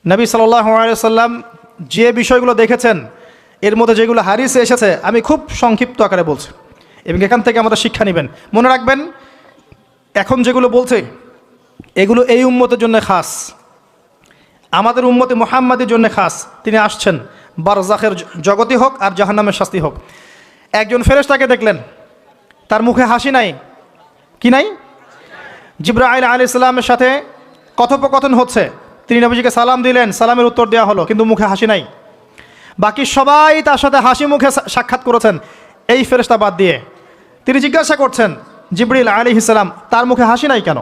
নবী সাল্লাল্লাহু আলাইহি ওয়াসাল্লাম যে বিষয়গুলো দেখেছেন এর মধ্যে যেগুলো হাদিসে এসেছে আমি খুব সংক্ষিপ্ত আকারে বলছি এবং এখান থেকে আমাদের শিক্ষা নেবেন। মনে রাখবেন এখন যেগুলো বলছে এগুলো এই উম্মতের জন্য খাস, আমাদের উম্মতে মুহাম্মাদের জন্য খাস। তিনি আসছেন বারজাখের জগতি হোক আর জাহান্নামের শাস্তি হোক। একজন ফেরেশতাকে দেখলেন, তার মুখে হাসি নাই। কি নাই? জিবরাইল আলাইহিস সালামের সাথে কথোপকথন হচ্ছে, তিনি নবীজিকে সালাম দিলেন, সালামের উত্তর দেওয়া হলো, কিন্তু মুখে হাসি নাই। বাকি সবাই তার সাথে হাসি মুখে সাক্ষাৎ করেছেন, এই ফেরেশতা বাদ দিয়ে। তিনি জিজ্ঞাসা করছেন জিবরিল আলাইহিস সালাম, তার মুখে হাসি নাই কেন?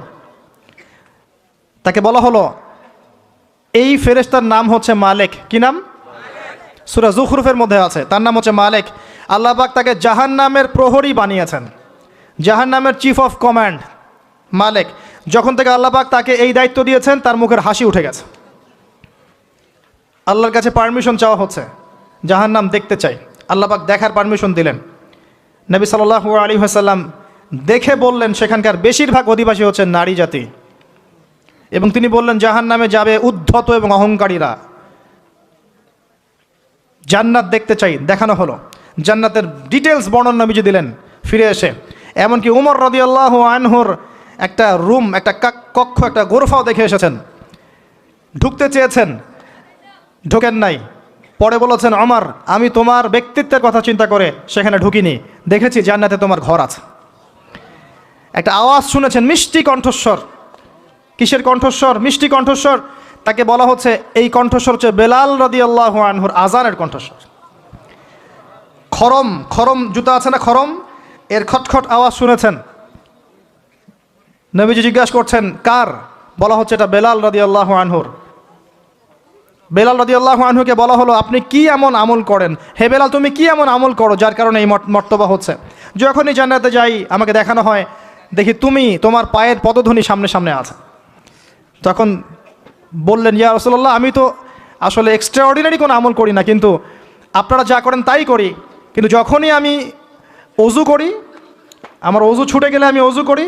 তাকে বলা হলো এই ফেরেশতার নাম হচ্ছে মালিক। কি নাম? সূরা যুখরুফের মধ্যে আছে, তার নাম হচ্ছে মালিক। আল্লাহ পাক তাকে জাহান্নামের প্রহরী বানিয়েছেন, জাহান্নামের চিফ অফ কমান্ড মালিক। যখন থেকে আল্লাহ পাক তাকে এই দায়িত্ব দিয়েছেন তার মুখের হাসি উঠে গেছে। আল্লাহর কাছে পারমিশন চাওয়া হচ্ছে, জাহান্নাম দেখতে চাই। আল্লাহ পাক দেখার পারমিশন দিলেন। নবী সাল্লাল্লাহু আলাইহি ওয়াসাল্লাম দেখে বললেন সেখানকার বেশিরভাগ অধিবাসী হচ্ছে নারী জাতি, এবং তিনি বললেন জাহান্নামে যাবে উদ্ধত এবং অহংকারীরা। জান্নাত দেখতে চাই, দেখানো হলো। জান্নাতের ডিটেলস বর্ণনা নবীজি দিলেন ফিরে এসে। এমনকি উমর রাদিয়াল্লাহু আনহুর একটা রুম, একটা কক্ষ, একটা গোরফাও দেখে এসেছেন। ঢুকতে চেয়েছেন, ঢোকেন নাই। পরে বলেছেন ওমর, আমি তোমার ব্যক্তিত্বের কথা চিন্তা করে সেখানে ঢুকিনি, দেখেছি জান্নাতে তোমার ঘর আছে। একটা আওয়াজ শুনেছেন, মিষ্টি কণ্ঠস্বর। কিসের কণ্ঠস্বর? মিষ্টি কণ্ঠস্বর। তাকে বলা হচ্ছে এই কণ্ঠস্বর হচ্ছে বেলাল রাদিয়াল্লাহু আনহুর আজানের কণ্ঠস্বর। খরম, খরম জুতা আছে না, খরম, এর খটখট আওয়াজ শুনেছেন। নবীজি জিজ্ঞাসা করছেন কার? বলা হচ্ছে এটা বেলাল রাদিয়াল্লাহু আনহুর। বেলাল রাদিয়াল্লাহু আনহুকে বলা হলো আপনি কি এমন আমল করেন, হে বেলাল তুমি কি এমন আমল করো যার কারণে এই মর্তবা হচ্ছে? যখনই জান্নাতে যাই আমাকে দেখানো হয়, দেখি তুমি, তোমার পায়ের পদধ্বনি সামনে সামনে আছে। তখন বললেন ইয়া রাসূলুল্লাহ, আমি তো আসলে এক্সট্রাঅর্ডিনারি কোনো আমল করি না, কিন্তু আপনারা যা করেন তাই করি। কিন্তু যখনই আমি অজু করি, আমার অজু ছুটে গেলে আমি অজু করি,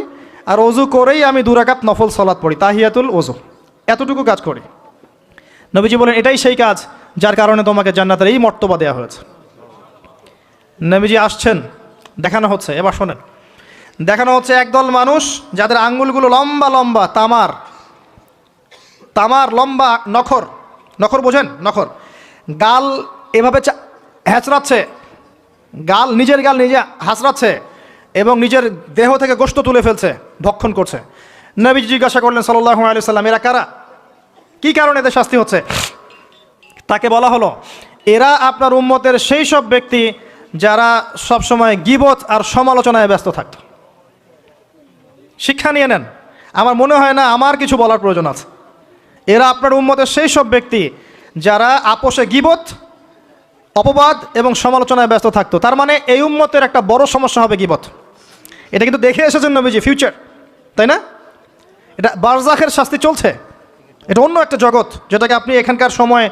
আর অজু করেই আমি 2 রাকাত নফল সালাত পড়ি, তাহিয়াতুল ওযু, এতটুকু কাজ করি। নবীজি বলেন এটাই সেই কাজ যার কারণে তোমাকে জান্নাতের এই মর্তবা দেওয়া হয়েছে। নবীজি আসছেন, দেখানো হচ্ছে। এবার শোনেন, দেখানো হচ্ছে একদল মানুষ যাদের আঙ্গুলগুলো লম্বা লম্বা, তামার তামার লম্বা নখর, নখর বোঝেন? নখর। গাল এভাবে হ্যাঁচড়াচ্ছে, গাল, নিজের গাল নিজে হাঁচড়াচ্ছে এবং নিজের দেহ থেকে গোশত তুলে ফেলছে, ভক্ষণ করছে। নবীজি জিজ্ঞাসা করলেন সাল্লাল্লাহু আলাইহি সাল্লাম, এরা কারা? কি কারণে এদের শাস্তি হচ্ছে? তাকে বলা হলো এরা আপনার উম্মতের সেই সব ব্যক্তি যারা সবসময় গীবত আর সমালোচনায় ব্যস্ত থাকত। শিক্ষা নিয়ে নেন, আমার মনে হয় না আমার কিছু বলার প্রয়োজন আছে। এরা আপনার উম্মতের সেই সব ব্যক্তি যারা আপোষে গীবত, অপবাদ এবং সমালোচনায় ব্যস্ত থাকতো। তার মানে এই উম্মতের একটা বড় সমস্যা হবে গীবত। এটা কিন্তু দেখে এসেছেন নবীজি, ফিউচার, তাই না? এটা বারজাখের শাস্তি চলছে, এটা অন্য একটা জগৎ যেটাকে আপনি এখানকার সময়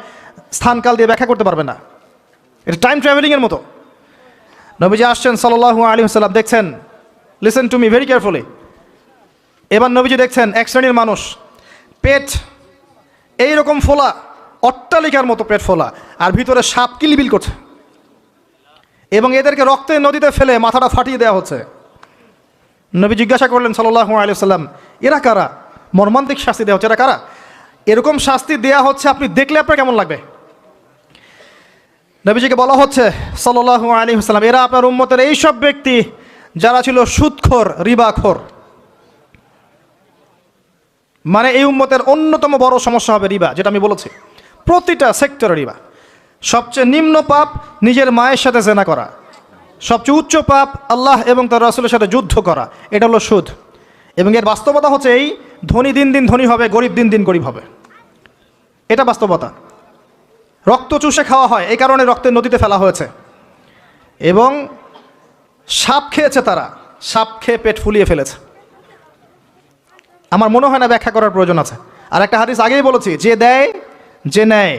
স্থানকাল দিয়ে ব্যাখ্যা করতে পারবেন না। এটা টাইম ট্রাভেলিংয়ের মতো। নবীজি আসছেন সাল্লাল্লাহু আলাইহি ওয়াসাল্লাম, দেখছেন, listen to me very carefully. এবার নবীজি দেখছেন এক শ্রেণীর মানুষ, পেট এইরকম ফোলা, অট্টালিকার মতো পেট ফোলা, আর ভিতরে সাপ কিলবিল করছে, এবং এদেরকে রক্তে নদীতে ফেলে মাথাটা ফাটিয়ে দেওয়া হচ্ছে। নবী জিজ্ঞাসা করলেন সাল্লাল্লাহু আলাইহি ওয়াসাল্লাম, এরা কারা? মর্মান্তিক শাস্তি দেওয়া হচ্ছে, এরা কারা? এরকম শাস্তি দেয়া হচ্ছে, আপনি দেখলে আপনার কেমন লাগবে? নবীজিকে বলা হচ্ছে সাল্লাল্লাহু আলাইহি ওয়াসাল্লাম, এরা আপনার উম্মতের এই সব ব্যক্তি যারা ছিল সুদখোর, রিবাখোর। মানে এই উম্মতের অন্যতম বড় সমস্যা হবে রিবা, যেটা আমি বলেছি, প্রতিটা সেক্টরে রিবা। সবচেয়ে নিম্ন পাপ নিজের মায়ের সাথে জেনা করা, সবচেয়ে উচ্চ পাপ আল্লাহ এবং তার রাসূলের সাথে যুদ্ধ করা, এটা হলো সুদ। এবং এর বাস্তবতা হচ্ছে এই, ধনী দিন দিন ধনী হবে, গরিব দিন দিন গরিব হবে, এটা বাস্তবতা। রক্ত চুষে খাওয়া হয়, এই কারণে রক্তের নদীতে ফেলা হয়েছে। এবং সাপ খেয়েছে তারা, সাপ খেয়ে পেট ফুলিয়ে ফেলেছে। আমার মনে হয় না ব্যাখ্যা করার প্রয়োজন আছে। আর একটা হাদিস আগেই বলেছি, যে দেয়, যে নেয়,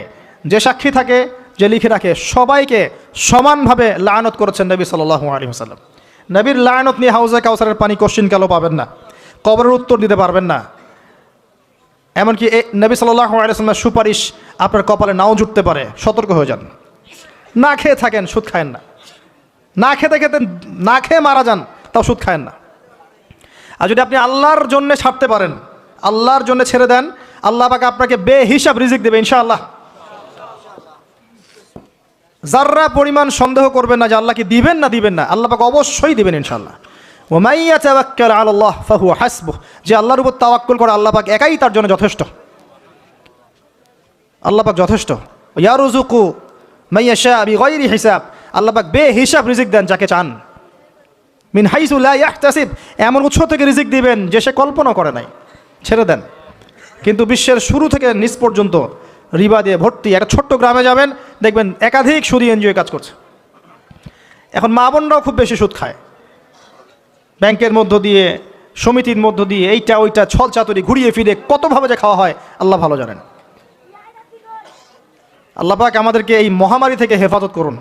যে সাক্ষী থাকে, যে লিখে রাখে, সবাইকে সমানভাবে লানত করেছেন নবী সাল্লাল্লাহু আলাইহি ওয়াসাল্লাম। নবীর লানত নিয়ে হাউজে কাউসারের পানি কোশ্চিন কালো পাবেন না, কবরের উত্তর দিতে পারবেন না। এমনকি নবী সাল্লাল্লাহু আলাইহি ওয়াসাল্লামের সুপারিশ আপনার কপালে নাও জুটতে পারে, সতর্ক হয়ে যান। না খেয়ে থাকেন, সুদ খায়েন না। না খেতে খেতে না খেয়ে মারা যান, তাও সুদ খায়েন না। আর যদি আপনি আল্লাহর জন্য ছাড়তে পারেন, আল্লাহর জন্য ছেড়ে দেন, আল্লাহ পাক আপনাকে বেহিসাব রিজিক দেবে ইনশাআল্লাহ। যাররা পরিমাণ সন্দেহ করবেন না যে আল্লাহ কি দিবেন না দিবেন না, আল্লাহ পাক অবশ্যই দিবেন ইনশাআল্লাহ। ওয়া মান ইয়াতাওয়াক্কাল আলাল্লাহ ফাহুয়া হাসবুহ, যে আল্লাহর উপর তাওয়াক্কুল করে আল্লাহ পাক একাই তার জন্য যথেষ্ট। আল্লাহ পাক যথেষ্ট। ইয়ারযুকু মান ইয়াশা বিগাইরি হিসাব, আল্লাহ পাক বেহিসাব রিজিক দেন যাকে চান। মিন হাইসু লা ইয়াহতাসিব, এমন উৎস থেকে রিজিক দিবেন যে সে কল্পনা করে নাই। ছেড়ে দেন। কিন্তু বিশ্বের শুরু থেকে নিচ পর্যন্ত রিবা দিয়ে ভর্তি। একটা ছোট্ট গ্রামে যাবেন, দেখবেন একাধিক সুদী এনজিও কাজ করছে। এখন মা বোনরাও খুব বেশি সুদ খায়, ব্যাংকের মধ্য দিয়ে, সমিতির মধ্য দিয়ে, এইটা ওইটা ছল চাতুরি ঘুরিয়ে ফিরে কতভাবে যে খাওয়া হয় আল্লাহ ভালো জানেন। আল্লাহ পাক আমাদেরকে এই মহামারী থেকে হেফাজত করুন।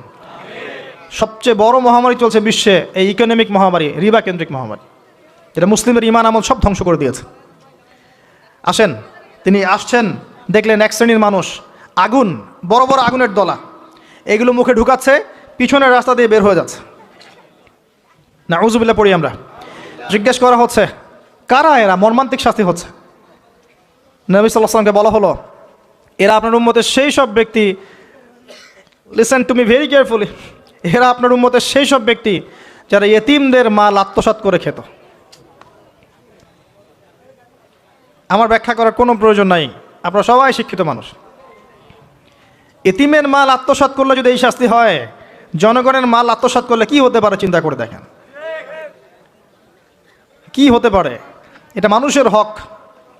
সবচেয়ে বড় মহামারী চলছে বিশ্বে, এই ইকোনমিক মহামারী, রিবা কেন্দ্রিক মহামারী, যেটা মুসলিমের ইমান আমল সব ধ্বংস করে দিয়েছে। আসেন, তিনি আসছেন, দেখলেন এক শ্রেণীর মানুষ আগুন, বড় বড় আগুনের দলা, এগুলো মুখে ঢুকাচ্ছে, পিছনের রাস্তা দিয়ে বের হয়ে যাচ্ছে। নাউযুবিল্লাহ পড়ি আমরা। জিজ্ঞেস করা হচ্ছে কারা এরা, মর্মান্তিক শাস্তি হচ্ছে। নবী সাল্লাল্লাহু আলাইহি ওয়াসাল্লামকে বলা হলো এরা আপনার উম্মতের সেই সব ব্যক্তি, listen to me very carefully, এরা আপনার উম্মতের সেই সব ব্যক্তি যারা ইয়েতিমদের মাল আত্মসাৎ করে খেত। আমার ব্যাখ্যা করার কোনো প্রয়োজন নাই, আপনারা সবাই শিক্ষিত মানুষ। এতিমের মাল আত্মসাৎ করলে যদি এই শাস্তি হয়, জনগণের মাল আত্মসাৎ করলে কি হতে পারে চিন্তা করে দেখেন। কি হতে পারে? এটা মানুষের হক,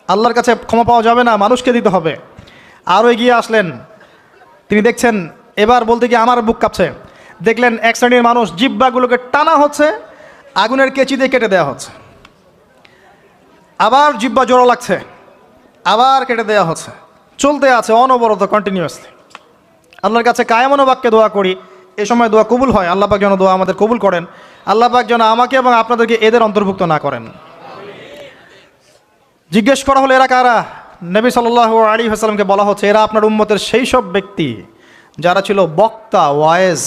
আল্লাহর কাছে ক্ষমা পাওয়া যাবে না, মানুষকে দিতে হবে। আরও এগিয়ে আসলেন, তিনি দেখছেন, এবার বলতে গিয়ে আমার বুক কাঁপছে। দেখলেন এক শ্রেণীর মানুষ জিহ্বাগুলোকে টানা হচ্ছে, আগুনের কেচি দিয়ে কেটে দেওয়া হচ্ছে। আবার জিহ্বা জোড়া লাগছে, আবার কেটে দেওয়া হচ্ছে, চলতে আছে অনবরত, কন্টিনিউয়াসলি। আল্লাহর কাছে কায়েমনো বাক্যে দোয়া করি, এ সময় দোয়া কবুল হয়। আল্লাহ পাক যেন দোয়া আমাদের কবুল করেন। আল্লাহ পাক যেন আমাকে এবং আপনাদেরকে এদের অন্তর্ভুক্ত না করেন। জিজ্ঞেস করা হলো এরা কারা? নবী সাল্লাল্লাহু আলাইহি ওয়াসাল্লামকে বলা হচ্ছে এরা আপনার উম্মতের সেই সব ব্যক্তি যারা ছিল বক্তা, ওয়ায়েজ,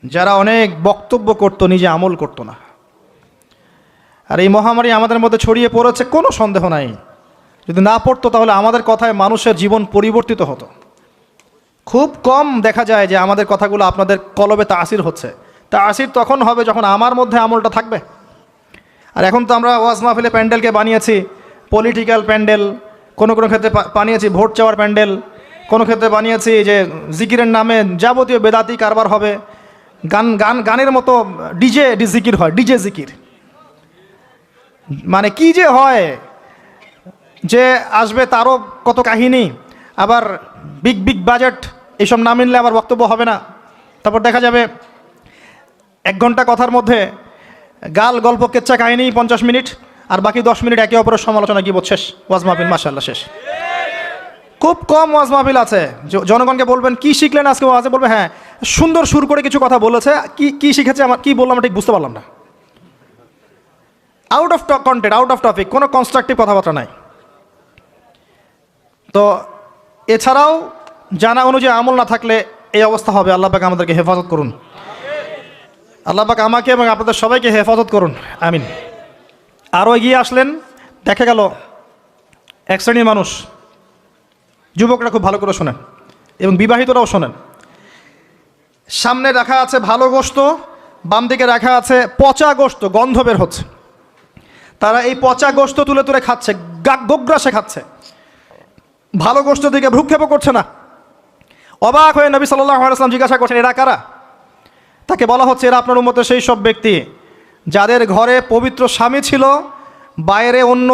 যারা অনেক বক্তব্য করতো, নিজে আমল করতো না। আর এই মহামারী আমাদের মধ্যে ছড়িয়ে পড়েছে, কোনো সন্দেহ নাই। যদি না পড়তো তাহলে আমাদের কথায় মানুষের জীবন পরিবর্তিত হতো। খুব কম দেখা যায় যে আমাদের কথাগুলো আপনাদের কলবে তাসির হচ্ছে। তাসির তখন হবে যখন আমার মধ্যে আমলটা থাকবে। আর এখন তো আমরা ওয়াজ মাহফিলে প্যান্ডেলকে বানিয়েছি পলিটিক্যাল প্যান্ডেল, কোনো কোনো ক্ষেত্রে বানিয়েছি ভোট চাওয়ার প্যান্ডেল, কোনো ক্ষেত্রে বানিয়েছি যে জিকিরের নামে যাবতীয় বেদাতি কারবার হবে, গানের মতো ডিজে জিকির হয়, ডিজে জিকির। মানে কি যে হয়, যে আসবে তারও কত কাহিনী, আবার বিগ বিগ বাজেট, এইসব না মিললে আবার বক্তব্য হবে না। তারপর দেখা যাবে 1 ঘন্টা কথার মধ্যে গাল গল্প কেচ্চা কাহিনী 50 মিনিট, আর বাকি 10 মিনিট একে অপরের সমালোচনা, কি শেষ, ওয়াজ মাহফিল মাশাআল্লাহ শেষ। খুব কম ওয়াজ মাহফিল আছে জনগণকে বলবেন কি শিখলেন আজকে ওয়াজে, বলবে হ্যাঁ সুন্দর সুর করে কিছু কথা বলেছে, কি শিখেছে, আমার কি বললাম ঠিক বুঝতে পারলাম না। Out of content, out of topic, কোনো কনস্ট্রাকটিভ কথাবার্তা নাই। তো এছাড়াও জানা অনুযায়ী আমল না থাকলে এই অবস্থা হবে। আল্লাহ পাক আমাদেরকে হেফাজত করুন। আল্লাহ পাক আমাকে এবং আপনাদের সবাইকে হেফাজত করুন, আমিন। আরও এগিয়ে আসলেন, দেখা গেল এক শ্রেণীর মানুষ, যুবকরা খুব ভালো করে শোনেন এবং বিবাহিতরাও শোনেন, সামনে রাখা আছে ভালো গোশত, বাম দিকে রাখা আছে পচা গোশত, গন্ধ বের হচ্ছে। তারা এই পচা গোশত তুলে তুলে খাচ্ছে, গোগ্রাসে খাচ্ছে, ভালো গোশত দিকে ভ্রুক্ষেপও করছে না। অবাক হয়ে নবী সাল্লাল্লাহু আলাইহি ওয়াসাল্লাম জিজ্ঞাসা করছেন এরা কারা? তাকে বলা হচ্ছে এরা আপনার উম্মতের সেই সব ব্যক্তি যাদের ঘরে পবিত্র স্বামী ছিল, বাইরে অন্য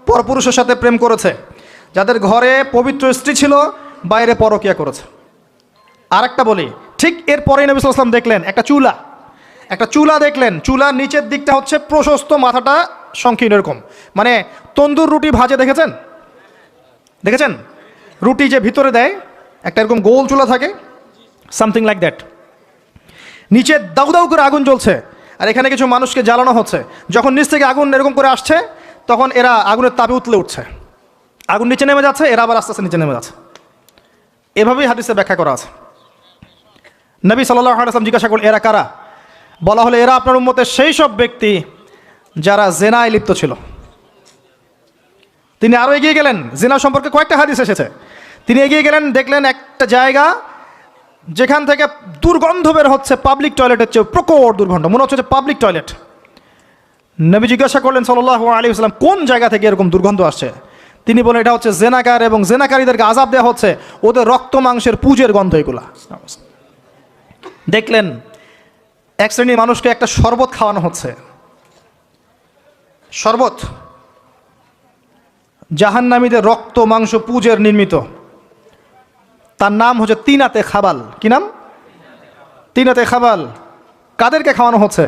পরপুরুষের সাথে প্রেম করেছে, যাদের ঘরে পবিত্র স্ত্রী ছিল, বাইরে পরকিয়া করেছে। আর একটা বলি, ঠিক এরপরেই নবী সাল্লাল্লাহু আলাইহি ওয়াসাল্লাম দেখলেন একটা চুলা দেখলেন, চুলার নিচের দিকটা হচ্ছে প্রশস্ত, মাথাটা সংকীর্ণ এরকম, মানে তন্দুর রুটি ভাজে দেখেছেন রুটি যে ভিতরে দেয় একটা এরকম গোল চুলা থাকে, সামথিং লাইক দ্যাট। নিচে দাউ দাউ করে আগুন জ্বলছে, আর এখানে কিছু মানুষকে জ্বালানো হচ্ছে। যখন নিচ থেকে আগুন এরকম করে আসছে, তখন এরা আগুনের তাপে উতলে উঠছে। আগুন নিচে নেমে যাচ্ছে, এরা আবার আস্তে আস্তে নিচে নেমে যাচ্ছে। এভাবেই হাদিসে ব্যাখ্যা করা আছে। নবী সাল্লাল্লাহু আলাইহি ওয়াসাল্লাম জিজ্ঞাসা করলেন, এরা কারা? বলা হলো, এরা আপনার উম্মতের সেই সব ব্যক্তি যারা জেনায় লিপ্ত ছিল। তিনি আরও এগিয়ে গেলেন, জেনা সম্পর্কে কয়েকটা হাদিস এসেছে। তিনি এগিয়ে গেলেন, দেখলেন একটা জায়গা যেখান থেকে দুর্গন্ধ বের হচ্ছে পাবলিক টয়লেটের চেয়ে প্রকট দুর্গন্ধ, মনে হচ্ছে পাবলিক টয়লেট। নবী জিজ্ঞাসা করলেন সাল্লাল্লাহু আলাইহি ওয়াসাল্লাম, কোন জায়গা থেকে এরকম দুর্গন্ধ আসছে? তিনি বলেন, এটা হচ্ছে জেনাকার, এবং জেনাকারীদেরকে আযাব দেওয়া হচ্ছে, ওদের রক্ত মাংসের পুজের গন্ধ এগুলা। দেখলেন এক শ্রেণীর মানুষকে একটা শরবত খাওয়ানো হচ্ছে, শরবত জাহান্নামীদের রক্ত মাংস পুজের নির্মিত। তার নাম হচ্ছে তিনাতে খাবাল। কি নাম? তিনাতে খাবাল। কাদেরকে খাওয়ানো হচ্ছে?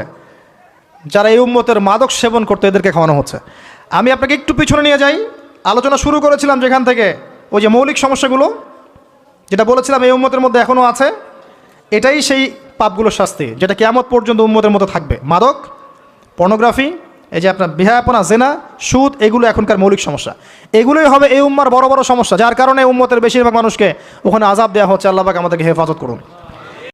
যারা এই উম্মতের মাদক সেবন করতে, এদেরকে খাওয়ানো হচ্ছে। আমি আপনাকে একটু পিছনে নিয়ে যাই। আলোচনা শুরু করেছিলাম যেখান থেকে, ওই যে মৌলিক সমস্যাগুলো যেটা বলেছিলাম এই উম্মতের মধ্যে এখনও আছে, এটাই সেই পাপগুলোর শাস্তি যেটা কিয়ামত পর্যন্ত উম্মতের মতো থাকবে। মাদক, পর্নোগ্রাফি, এই যে আপনার বিহায়াপনা, জেনা, সুদ, এগুলো এখনকার মৌলিক সমস্যা। এগুলোই হবে এই উম্মার বড় বড় সমস্যা, যার কারণে উম্মতের বেশিরভাগ মানুষকে ওখানে আযাব দেওয়া হচ্ছে। আল্লাহ পাক আমাদেরকে হেফাজত করুন।